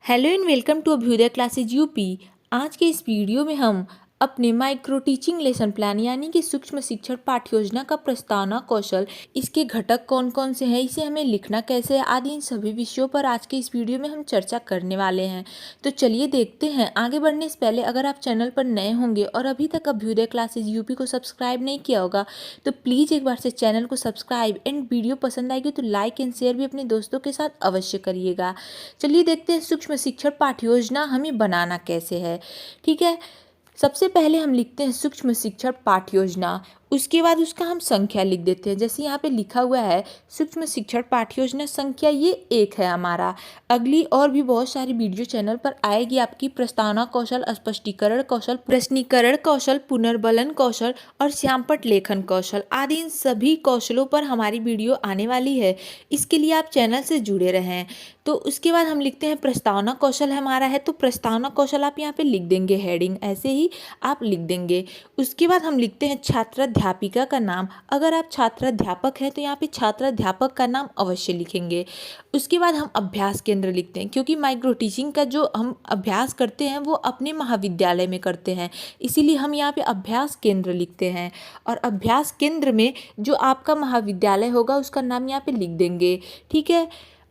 Hello and welcome to Abhyudaya classes UP. आज के इस वीडियो में हम अपने माइक्रो टीचिंग लेसन प्लान यानी कि सूक्ष्म शिक्षण पाठ्य योजना का प्रस्तावना कौशल, इसके घटक कौन कौन से हैं, इसे हमें लिखना कैसे है आदि इन सभी विषयों पर आज के इस वीडियो में हम चर्चा करने वाले हैं। तो चलिए देखते हैं। आगे बढ़ने से पहले अगर आप चैनल पर नए होंगे और अभी तक अभ्युदय क्लासेज यूपी को सब्सक्राइब नहीं किया होगा तो प्लीज़ एक बार से चैनल को सब्सक्राइब एंड वीडियो पसंद आएगी तो लाइक एंड शेयर भी अपने दोस्तों के साथ अवश्य करिएगा। चलिए देखते हैं सूक्ष्म शिक्षण पाठ्य योजना हमें बनाना कैसे है। ठीक है, सबसे पहले हम लिखते हैं सूक्ष्म शिक्षण पाठ्य योजना, उसके बाद उसका हम संख्या लिख देते हैं। जैसे यहाँ पे लिखा हुआ है सूक्ष्म शिक्षण पाठ्य योजना संख्या ये 1 है हमारा। अगली और भी बहुत सारी वीडियो चैनल पर आएगी आपकी प्रस्तावना कौशल, स्पष्टीकरण कौशल, प्रश्नीकरण कौशल, पुनर्बलन कौशल और श्यामपट्ट लेखन कौशल आदि इन सभी कौशलों पर हमारी वीडियो आने वाली है। इसके लिए आप चैनल से जुड़े रहें। तो उसके बाद हम लिखते हैं प्रस्तावना कौशल हमारा है, तो प्रस्तावना कौशल आप यहाँ पे लिख देंगे, हेडिंग ऐसे ही आप लिख देंगे। उसके बाद हम लिखते हैं छात्राध्यापिका का नाम। अगर आप छात्राध्यापक हैं तो यहाँ पे छात्राध्यापक का नाम अवश्य लिखेंगे। उसके बाद हम अभ्यास केंद्र लिखते हैं, क्योंकि माइक्रो टीचिंग का जो हम अभ्यास करते हैं वो अपने महाविद्यालय में करते हैं, इसीलिए हम यहाँ पे अभ्यास केंद्र लिखते हैं। और अभ्यास केंद्र में जो आपका महाविद्यालय होगा उसका नाम यहाँ पे लिख देंगे। ठीक है,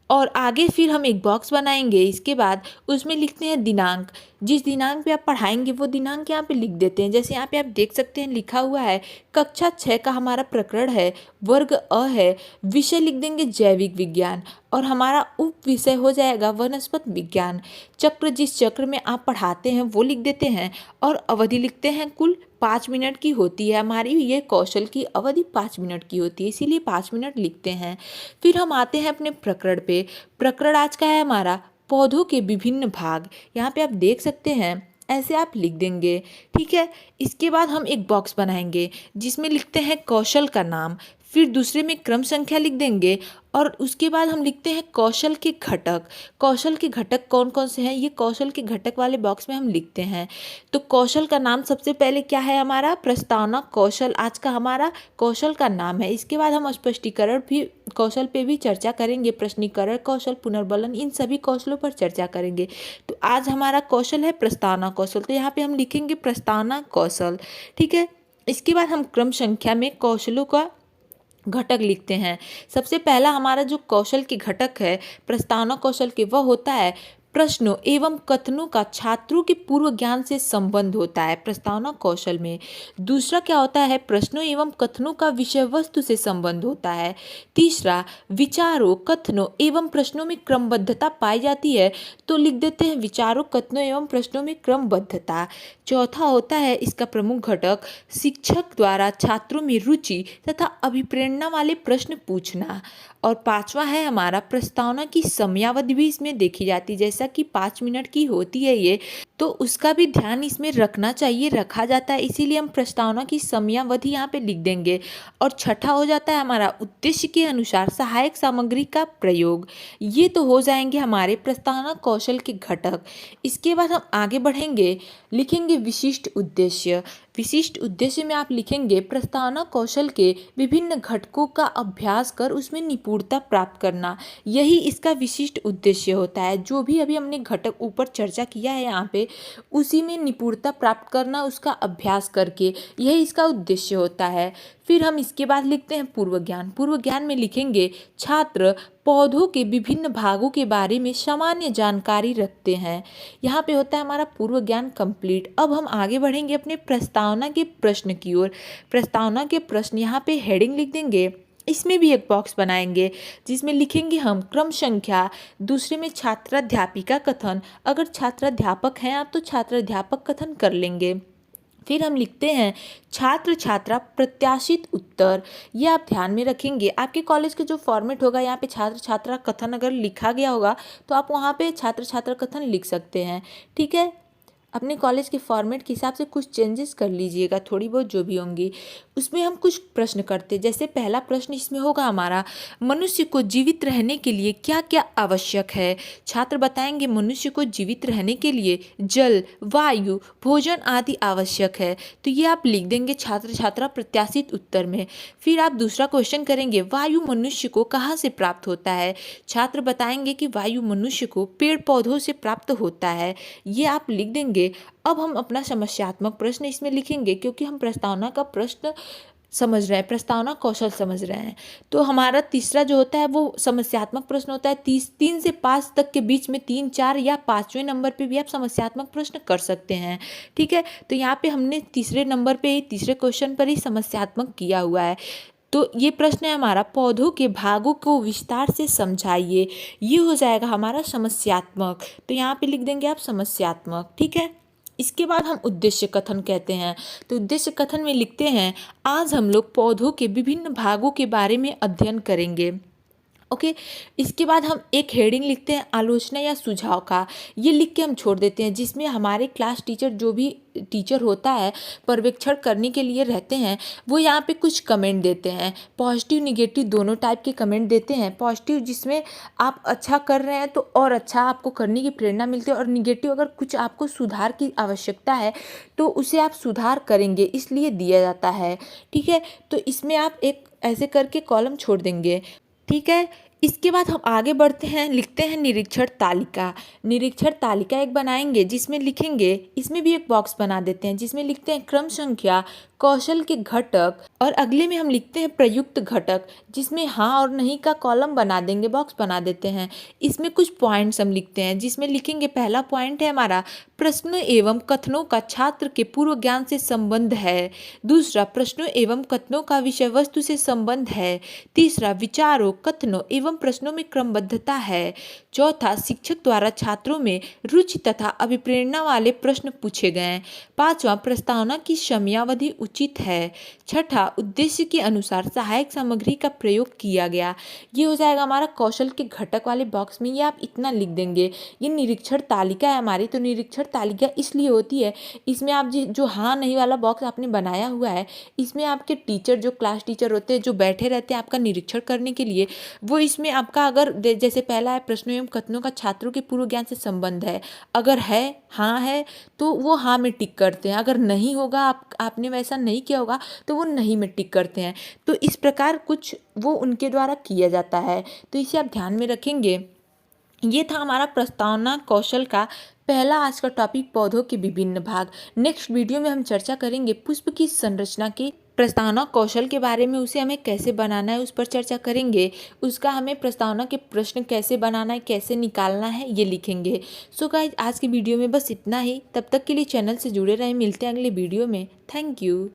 और आगे फिर हम एक बॉक्स बनाएंगे। इसके बाद उसमें लिखते हैं दिनांक। जिस दिनांक पे आप पढ़ाएंगे वो दिनांक यहाँ पे लिख देते हैं। जैसे यहाँ पे आप देख सकते हैं लिखा हुआ है कक्षा 6 का हमारा प्रकरण है, वर्ग अ है, विषय लिख देंगे जैविक विज्ञान और हमारा उप विषय हो जाएगा वनस्पति विज्ञान। चक्र जिस चक्र में आप पढ़ाते हैं वो लिख देते हैं और अवधि लिखते हैं। कुल 5 मिनट की होती है हमारी ये कौशल की अवधि, 5 मिनट की होती है, इसीलिए 5 मिनट लिखते हैं। फिर हम आते हैं अपने प्रकरण पे। प्रकरण आज का है हमारा पौधों के विभिन्न भाग। यहाँ पे आप देख सकते हैं ऐसे आप लिख देंगे। ठीक है, इसके बाद हम एक बॉक्स बनाएंगे जिसमें लिखते हैं कौशल का नाम, फिर दूसरे में क्रम संख्या लिख देंगे और उसके बाद हम लिखते हैं कौशल के घटक। कौशल के घटक कौन कौन से हैं ये कौशल के घटक वाले बॉक्स में हम लिखते हैं। तो कौशल का नाम सबसे पहले क्या है हमारा, प्रस्तावना कौशल आज का हमारा कौशल का नाम है। इसके बाद हम स्पष्टीकरण भी कौशल पे भी चर्चा करेंगे, प्रश्नीकरण कौशल, पुनर्बलन, इन सभी कौशलों पर चर्चा करेंगे। तो आज हमारा कौशल है प्रस्तावना कौशल, तो यहाँ पे हम लिखेंगे प्रस्तावना कौशल। ठीक है, इसके बाद हम क्रम संख्या में कौशलों का घटक लिखते हैं। सबसे पहला हमारा जो कौशल के घटक है प्रस्तावना कौशल के, वह होता है प्रश्नों एवं कथनों का छात्रों के पूर्व ज्ञान से संबंध होता है प्रस्तावना कौशल में। दूसरा क्या होता है, प्रश्नों एवं कथनों का विषय वस्तु से संबंध होता है। तीसरा, विचारों, कथनों एवं प्रश्नों में क्रमबद्धता पाई जाती है, तो लिख देते हैं विचारों, कथनों एवं प्रश्नों में क्रमबद्धता। चौथा होता है इसका प्रमुख घटक शिक्षक द्वारा छात्रों में रुचि तथा अभिप्रेरणा वाले प्रश्न पूछना। और पांचवा है हमारा प्रस्तावना की समयावधि भी इसमें देखी जाती है। जैसा कि 5 मिनट की होती है ये, तो उसका भी ध्यान इसमें रखना चाहिए, रखा जाता है, इसीलिए हम प्रस्तावना की समयावधि यहाँ पे लिख देंगे। और छठा हो जाता है हमारा उद्देश्य के अनुसार सहायक सामग्री का प्रयोग। ये तो हो जाएंगे हमारे प्रस्तावना कौशल के घटक। इसके बाद हम आगे बढ़ेंगे, लिखेंगे विशिष्ट उद्देश्य। विशिष्ट उद्देश्य में आप लिखेंगे प्रस्तावना कौशल के विभिन्न घटकों का अभ्यास कर उसमें निपुणता प्राप्त करना। यही इसका विशिष्ट उद्देश्य होता है। जो भी अभी हमने घटक ऊपर चर्चा किया है यहाँ पे, उसी में निपुणता प्राप्त करना उसका अभ्यास करके, यही इसका उद्देश्य होता है। फिर हम इसके बाद लिखते हैं पूर्व ज्ञान। पूर्व ज्ञान में लिखेंगे छात्र पौधों के विभिन्न भागों के बारे में सामान्य जानकारी रखते हैं। यहाँ पे होता है हमारा पूर्व ज्ञान कंप्लीट। अब हम आगे बढ़ेंगे अपने प्रस्तावना के प्रश्न की ओर। प्रस्तावना के प्रश्न यहाँ पे हेडिंग लिख देंगे। इसमें भी एक बॉक्स बनाएंगे जिसमें लिखेंगे हम क्रम संख्या, दूसरे में छात्राध्यापिका कथन। अगर छात्राध्यापक हैं आप तो छात्राध्यापक कथन कर लेंगे। फिर हम लिखते हैं छात्र छात्रा प्रत्याशित उत्तर। ये आप ध्यान में रखेंगे, आपके कॉलेज के जो फॉर्मेट होगा यहाँ पे छात्र छात्रा कथन अगर लिखा गया होगा तो आप वहाँ पे छात्र छात्रा कथन लिख सकते हैं। ठीक है, अपने कॉलेज के फॉर्मेट के हिसाब से कुछ चेंजेस कर लीजिएगा, थोड़ी बहुत जो भी होंगी। उसमें हम कुछ प्रश्न करते हैं। जैसे पहला प्रश्न इसमें होगा हमारा, मनुष्य को जीवित रहने के लिए क्या क्या आवश्यक है। छात्र बताएंगे मनुष्य को जीवित रहने के लिए जल, वायु, भोजन आदि आवश्यक है। तो ये आप लिख देंगे छात्र छात्रा प्रत्याशित उत्तर में। फिर आप दूसरा क्वेश्चन करेंगे, वायु मनुष्य को कहाँ से प्राप्त होता है। छात्र बताएंगे कि वायु मनुष्य को पेड़ पौधों से प्राप्त होता है। ये आप लिख देंगे। अब हम अपना समस्यात्मक प्रश्न इसमें लिखेंगे, क्योंकि हम प्रस्तावना का प्रश्न समझ रहे हैं, प्रस्तावना कौशल समझ रहे हैं। तो हमारा तीसरा जो होता है वो समस्यात्मक प्रश्न होता है। 3 से 5 तक के बीच में 3, 4 या 5वें नंबर पे भी आप समस्यात्मक प्रश्न कर सकते हैं। ठीक है, तो यहाँ पे हमने तीसरे नंबर पे ही, तीसरे क्वेश्चन पर ही समस्यात्मक किया हुआ है। तो ये प्रश्न है हमारा, पौधों के भागों को विस्तार से समझाइए। ये हो जाएगा हमारा समस्यात्मक। तो यहाँ पे लिख देंगे आप समस्यात्मक। ठीक है, इसके बाद हम उद्देश्य कथन कहते हैं। तो उद्देश्य कथन में लिखते हैं, आज हम लोग पौधों के विभिन्न भागों के बारे में अध्ययन करेंगे। ओके, इसके बाद हम एक हेडिंग लिखते हैं, आलोचना या सुझाव का। ये लिख के हम छोड़ देते हैं, जिसमें हमारे क्लास टीचर, जो भी टीचर होता है पर्यवेक्षण करने के लिए रहते हैं, वो यहाँ पे कुछ कमेंट देते हैं। पॉजिटिव निगेटिव दोनों टाइप के कमेंट देते हैं। पॉजिटिव जिसमें आप अच्छा कर रहे हैं तो और अच्छा आपको करने की प्रेरणा मिलती है, और निगेटिव अगर कुछ आपको सुधार की आवश्यकता है तो उसे आप सुधार करेंगे, इसलिए दिया जाता है। ठीक है, तो इसमें आप एक ऐसे करके कॉलम छोड़ देंगे। ठीक है, इसके बाद हम आगे बढ़ते हैं, लिखते हैं निरीक्षण तालिका। निरीक्षण तालिका एक बनाएंगे, जिसमें लिखेंगे, इसमें भी एक बॉक्स बना देते हैं, जिसमें लिखते हैं क्रम संख्या, कौशल के घटक, और अगले में हम लिखते हैं प्रयुक्त घटक, जिसमें हाँ और नहीं का कॉलम बना देंगे, बॉक्स बना देते हैं। इसमें कुछ पॉइंट्स हम लिखते हैं, जिसमें लिखेंगे, पहला पॉइंट है हमारा, प्रश्नों एवं कथनों का छात्र के पूर्व ज्ञान से संबंध है। दूसरा, प्रश्नों एवं कथनों का विषय वस्तु से संबंध है। तीसरा, विचारों, कथनों एवं प्रश्नों में क्रमबद्धता है। चौथा, शिक्षक द्वारा छात्रों में रुचि तथा अभिप्रेरणा वाले प्रश्न पूछे गए। पांचवा, प्रस्तावना की समयावधि उचित है। छठा, उद्देश्य के अनुसार सहायक सामग्री का प्रयोग किया गया। ये हो जाएगा हमारा कौशल के घटक वाले बॉक्स में। ये आप इतना लिख देंगे। ये निरीक्षण तालिका है हमारी। तो निरीक्षण तालिका इसलिए होती है, इसमें आप जो हाँ नहीं वाला बॉक्स आपने बनाया हुआ है, इसमें आपके टीचर, जो क्लास टीचर होते हैं, जो बैठे रहते हैं आपका निरीक्षण करने के लिए, वो इसमें आपका, अगर जैसे पहला है, प्रश्नों एवं कथनों का छात्रों के पूर्व ज्ञान से संबंध है, अगर है, हाँ है, तो वो हाँ में टिक करते हैं। अगर नहीं होगा, आपने वैसा नहीं किया होगा, तो वो नहीं में टिक करते हैं। तो इस प्रकार कुछ वो उनके द्वारा किया जाता है, तो इसे आप ध्यान में रखेंगे। ये था हमारा प्रस्तावना कौशल का पहला आज का टॉपिक, पौधों के विभिन्न भाग। नेक्स्ट वीडियो में हम चर्चा करेंगे पुष्प की संरचना के प्रस्तावना कौशल के बारे में। उसे हमें कैसे बनाना है उस पर चर्चा करेंगे। उसका हमें प्रस्तावना के प्रश्न कैसे बनाना है, कैसे निकालना है, ये लिखेंगे। सो गाइस, आज की वीडियो में बस इतना ही। तब तक के लिए चैनल से जुड़े रहें। मिलते हैं अगले वीडियो में। Thank you.